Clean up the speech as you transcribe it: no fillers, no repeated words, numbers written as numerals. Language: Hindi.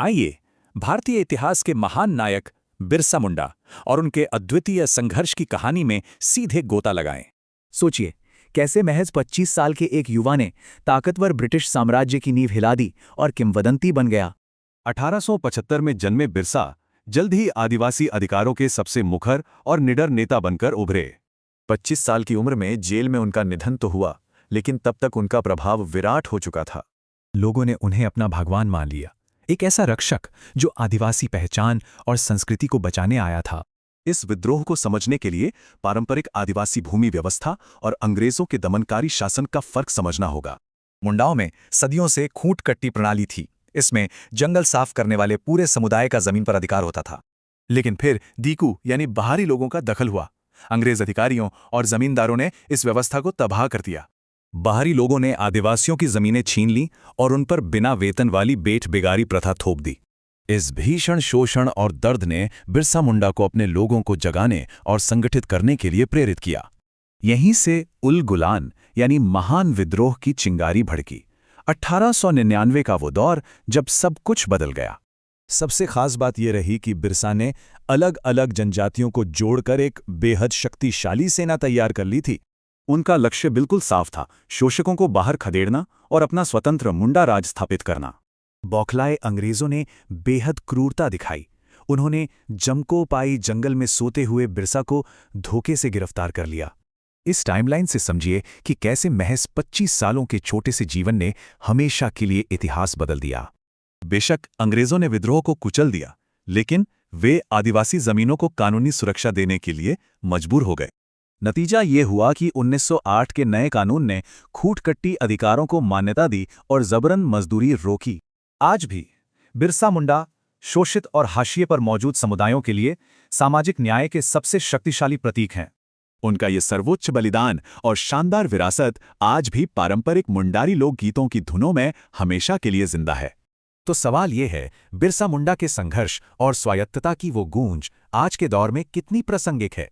आइए भारतीय इतिहास के महान नायक बिरसा मुंडा और उनके अद्वितीय संघर्ष की कहानी में सीधे गोता लगाएं। सोचिए, कैसे महज 25 साल के एक युवा ने ताकतवर ब्रिटिश साम्राज्य की नींव हिला दी और किंवदंती बन गया। 1875 में जन्मे बिरसा जल्द ही आदिवासी अधिकारों के सबसे मुखर और निडर नेता बनकर उभरे। 25 साल की उम्र में जेल में उनका निधन तो हुआ, लेकिन तब तक उनका प्रभाव विराट हो चुका था। लोगों ने उन्हें अपना भगवान मान लिया, एक ऐसा रक्षक जो आदिवासी पहचान और संस्कृति को बचाने आया था। इस विद्रोह को समझने के लिए पारंपरिक आदिवासी भूमि व्यवस्था और अंग्रेजों के दमनकारी शासन का फर्क समझना होगा। मुंडाओं में सदियों से खूंट कट्टी प्रणाली थी। इसमें जंगल साफ करने वाले पूरे समुदाय का जमीन पर अधिकार होता था। लेकिन फिर दीकू यानी बाहरी लोगों का दखल हुआ। अंग्रेज अधिकारियों और जमींदारों ने इस व्यवस्था को तबाह कर दिया। बाहरी लोगों ने आदिवासियों की जमीनें छीन ली और उन पर बिना वेतन वाली बेट बेगारी प्रथा थोप दी। इस भीषण शोषण और दर्द ने बिरसा मुंडा को अपने लोगों को जगाने और संगठित करने के लिए प्रेरित किया। यहीं से उल गुलान यानी महान विद्रोह की चिंगारी भड़की। 1899 का वो दौर जब सब कुछ बदल गया। सबसे खास बात यह रही कि बिरसा ने अलग अलग जनजातियों को जोड़कर एक बेहद शक्तिशाली सेना तैयार कर ली थी। उनका लक्ष्य बिल्कुल साफ था, शोषकों को बाहर खदेड़ना और अपना स्वतंत्र मुंडा राज स्थापित करना। बौखलाए अंग्रेजों ने बेहद क्रूरता दिखाई। उन्होंने जमकोपाई जंगल में सोते हुए बिरसा को धोखे से गिरफ्तार कर लिया। इस टाइमलाइन से समझिए कि कैसे महज 25 सालों के छोटे से जीवन ने हमेशा के लिए इतिहास बदल दिया। बेशक अंग्रेजों ने विद्रोह को कुचल दिया, लेकिन वे आदिवासी जमीनों को कानूनी सुरक्षा देने के लिए मजबूर हो गए। नतीजा ये हुआ कि 1908 के नए कानून ने खूंटकट्टी अधिकारों को मान्यता दी और जबरन मजदूरी रोकी। आज भी बिरसा मुंडा शोषित और हाशिए पर मौजूद समुदायों के लिए सामाजिक न्याय के सबसे शक्तिशाली प्रतीक हैं। उनका ये सर्वोच्च बलिदान और शानदार विरासत आज भी पारंपरिक मुंडारी लोकगीतों की धुनों में हमेशा के लिए जिंदा है। तो सवाल ये है, बिरसा मुंडा के संघर्ष और स्वायत्तता की वो गूंज आज के दौर में कितनी प्रासंगिक है?